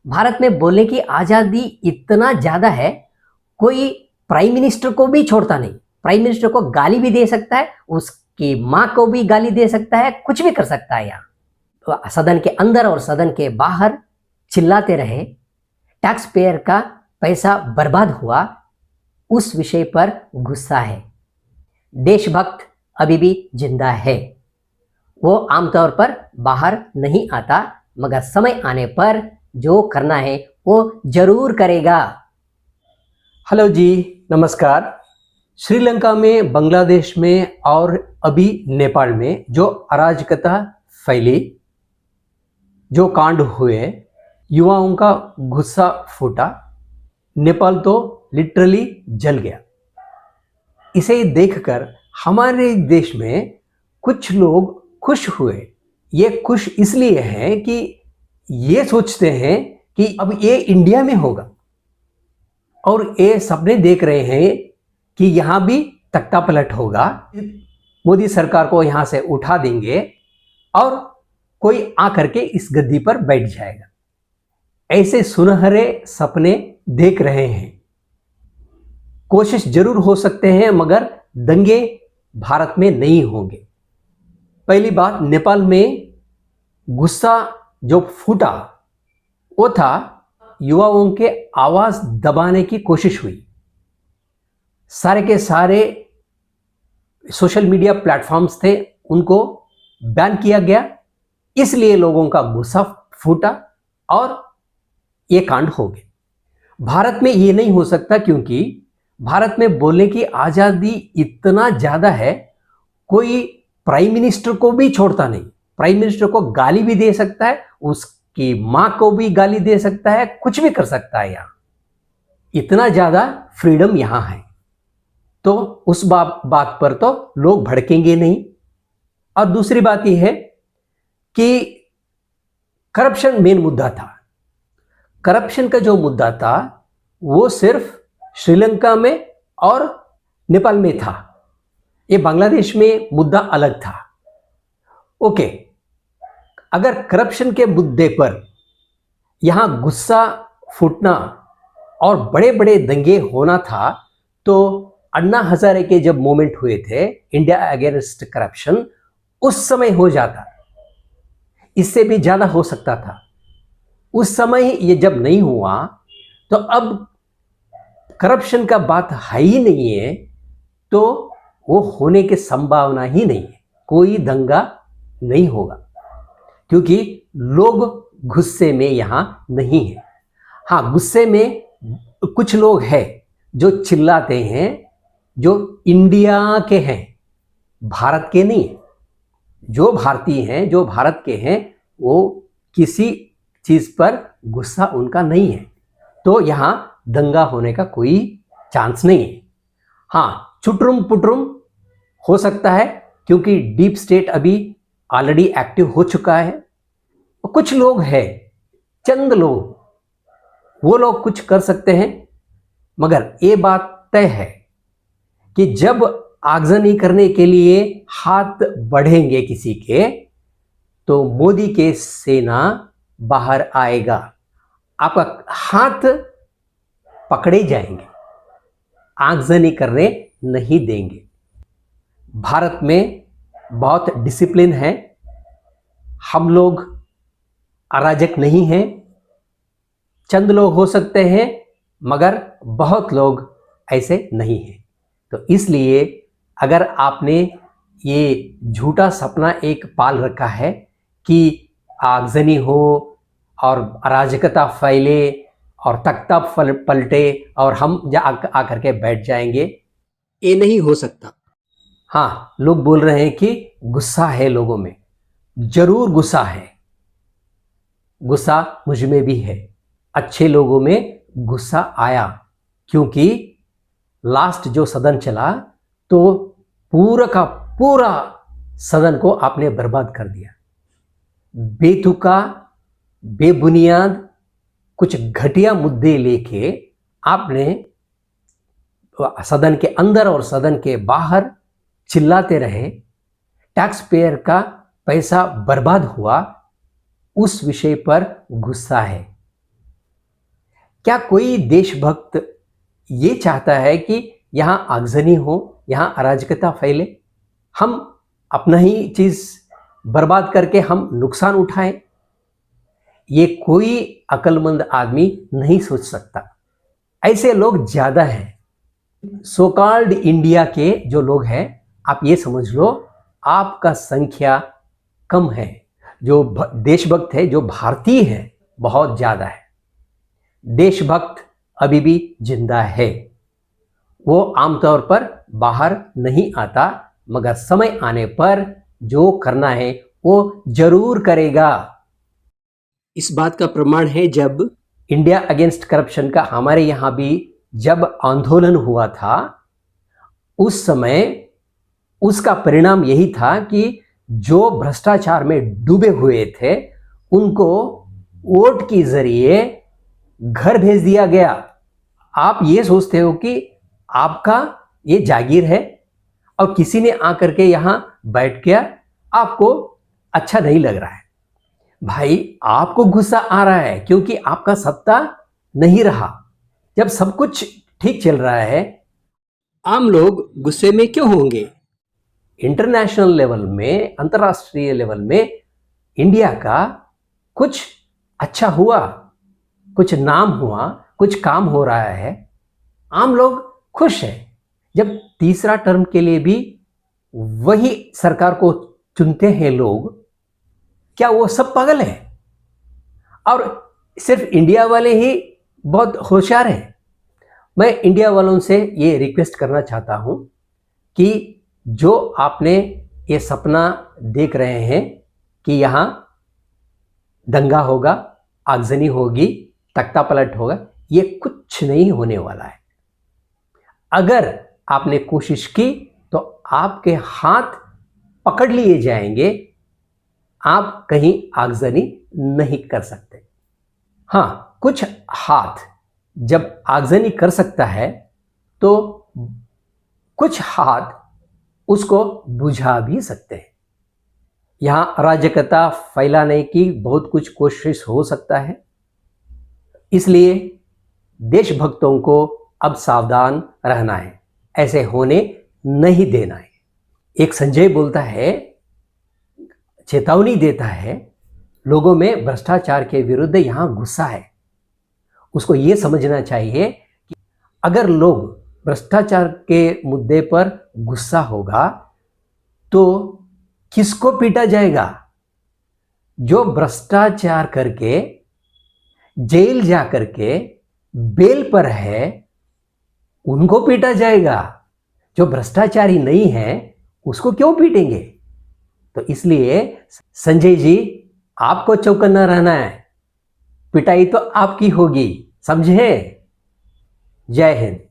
भारत में बोलने की आजादी इतना ज्यादा है, कोई प्राइम मिनिस्टर को भी छोड़ता नहीं। प्राइम मिनिस्टर को गाली भी दे सकता है, उसकी मां को भी गाली दे सकता है, कुछ भी कर सकता है। यहाँ तो सदन के अंदर और सदन के बाहर चिल्लाते रहे, टैक्स पेयर का पैसा बर्बाद हुआ, उस विषय पर गुस्सा है। देशभक्त अभी भी जिंदा है। वो आमतौर पर बाहर नहीं आता, मगर समय आने पर जो करना है वो जरूर करेगा। हेलो जी, नमस्कार। श्रीलंका में, बांग्लादेश में और अभी नेपाल में जो अराजकता फैली, जो कांड हुए, युवाओं का गुस्सा फूटा, नेपाल तो लिटरली जल गया। इसे देखकर हमारे देश में कुछ लोग खुश हुए। ये खुश इसलिए हैं कि ये सोचते हैं कि अब ये इंडिया में होगा, और ये सपने देख रहे हैं कि यहां भी तख्ता पलट होगा, मोदी सरकार को यहां से उठा देंगे और कोई आकर के इस गद्दी पर बैठ जाएगा। ऐसे सुनहरे सपने देख रहे हैं। कोशिश जरूर हो सकते हैं, मगर दंगे भारत में नहीं होंगे। पहली बात, नेपाल में गुस्सा जो फूटा वो था युवाओं के आवाज दबाने की कोशिश हुई। सारे के सारे सोशल मीडिया प्लेटफॉर्म्स थे, उनको बैन किया गया, इसलिए लोगों का गुस्सा फूटा और ये कांड हो गए। भारत में ये नहीं हो सकता, क्योंकि भारत में बोलने की आजादी इतना ज्यादा है, कोई प्राइम मिनिस्टर को भी छोड़ता नहीं। प्राइम मिनिस्टर को गाली भी दे सकता है, उसकी मां को भी गाली दे सकता है, कुछ भी कर सकता है। यहां इतना ज्यादा फ्रीडम यहां है, तो उस बात पर तो लोग भड़केंगे नहीं। और दूसरी बात यह है कि करप्शन मेन मुद्दा था। करप्शन का जो मुद्दा था वो सिर्फ श्रीलंका में और नेपाल में था। ये बांग्लादेश में मुद्दा अलग था। ओके, अगर करप्शन के मुद्दे पर यहां गुस्सा फूटना और बड़े बड़े दंगे होना था, तो अन्ना हजारे के जब मूवमेंट हुए थे, इंडिया अगेंस्ट करप्शन, उस समय हो जाता। इससे भी ज्यादा हो सकता था। उस समय ये जब नहीं हुआ, तो अब करप्शन का बात है ही नहीं है, तो वो होने की संभावना ही नहीं है। कोई दंगा नहीं होगा, क्योंकि लोग गुस्से में यहां नहीं है। हाँ, गुस्से में कुछ लोग हैं जो चिल्लाते हैं, जो इंडिया के हैं, भारत के नहीं। जो भारतीय हैं, जो भारत के हैं, वो किसी चीज पर गुस्सा उनका नहीं है, तो यहां दंगा होने का कोई चांस नहीं है। हाँ, चुटरुम पुटरुम हो सकता है, क्योंकि डीप स्टेट अभी ऑलरेडी एक्टिव हो चुका है। कुछ लोग हैं, चंद लोग, वो लोग कुछ कर सकते हैं, मगर ये बात तय है कि जब आगजनी करने के लिए हाथ बढ़ेंगे किसी के, तो मोदी के सेना बाहर आएगा, आपका हाथ पकड़े जाएंगे, आगजनी करने नहीं देंगे। भारत में बहुत डिसिप्लिन है, हम लोग अराजक नहीं हैं। चंद लोग हो सकते हैं, मगर बहुत लोग ऐसे नहीं हैं। तो इसलिए अगर आपने ये झूठा सपना एक पाल रखा है कि आगजनी हो और अराजकता फैले और तख्ता पलटे और हम आकर के बैठ जाएंगे, ये नहीं हो सकता। हाँ, लोग बोल रहे हैं कि गुस्सा है लोगों में। जरूर गुस्सा है, गुस्सा मुझ में भी है। अच्छे लोगों में गुस्सा आया, क्योंकि लास्ट जो सदन चला, तो पूरा का पूरा सदन को आपने बर्बाद कर दिया। बेतुका, बेबुनियाद कुछ घटिया मुद्दे लेके आपने सदन के अंदर और सदन के बाहर चिल्लाते रहे, टैक्स पेयर का पैसा बर्बाद हुआ, उस विषय पर गुस्सा है। क्या कोई देशभक्त ये चाहता है कि यहाँ आगजनी हो, यहाँ अराजकता फैले, हम अपना ही चीज बर्बाद करके हम नुकसान उठाएं? ये कोई अक्लमंद आदमी नहीं सोच सकता। ऐसे लोग ज्यादा हैं। सो कॉल्ड इंडिया के जो लोग हैं, आप ये समझ लो आपका संख्या कम है। जो देशभक्त है, जो भारतीय है, बहुत ज्यादा है। देशभक्त अभी भी जिंदा है। वो आमतौर पर बाहर नहीं आता, मगर समय आने पर जो करना है वो जरूर करेगा। इस बात का प्रमाण है, जब इंडिया अगेंस्ट करप्शन का हमारे यहाँ भी जब आंदोलन हुआ था, उस समय उसका परिणाम यही था कि जो भ्रष्टाचार में डूबे हुए थे उनको वोट के जरिए घर भेज दिया गया। आप ये सोचते हो कि आपका ये जागीर है और किसी ने आकर के यहां बैठ गया, आपको अच्छा नहीं लग रहा है। भाई, आपको गुस्सा आ रहा है क्योंकि आपका सत्ता नहीं रहा। जब सब कुछ ठीक चल रहा है, आम लोग गुस्से में क्यों होंगे? इंटरनेशनल लेवल में, अंतर्राष्ट्रीय लेवल में इंडिया का कुछ अच्छा हुआ, कुछ नाम हुआ, कुछ काम हो रहा है, आम लोग खुश हैं। जब तीसरा टर्म के लिए भी वही सरकार को चुनते हैं लोग, क्या वो सब पागल है? और सिर्फ इंडिया वाले ही बहुत होशियार हैं? मैं इंडिया वालों से ये रिक्वेस्ट करना चाहता हूं कि जो आपने ये सपना देख रहे हैं कि यहां दंगा होगा, आगजनी होगी, तख्ता पलट होगा, ये कुछ नहीं होने वाला है। अगर आपने कोशिश की तो आपके हाथ पकड़ लिए जाएंगे, आप कहीं आगजनी नहीं कर सकते। हाँ, कुछ हाथ जब आगजनी कर सकता है तो कुछ हाथ उसको बुझा भी सकते हैं। यहां अराजकता फैलाने की बहुत कुछ कोशिश हो सकता है, इसलिए देशभक्तों को अब सावधान रहना है, ऐसे होने नहीं देना है। एक संजय बोलता है, चेतावनी देता है, लोगों में भ्रष्टाचार के विरुद्ध यहां गुस्सा है। उसको यह समझना चाहिए कि अगर लोग भ्रष्टाचार के मुद्दे पर गुस्सा होगा तो किसको पीटा जाएगा? जो भ्रष्टाचार करके जेल जा करके बेल पर है उनको पीटा जाएगा। जो भ्रष्टाचारी नहीं है उसको क्यों पीटेंगे? तो इसलिए संजय जी, आपको चौकन्ना रहना है, पिटाई तो आपकी होगी, समझे? जय हिंद।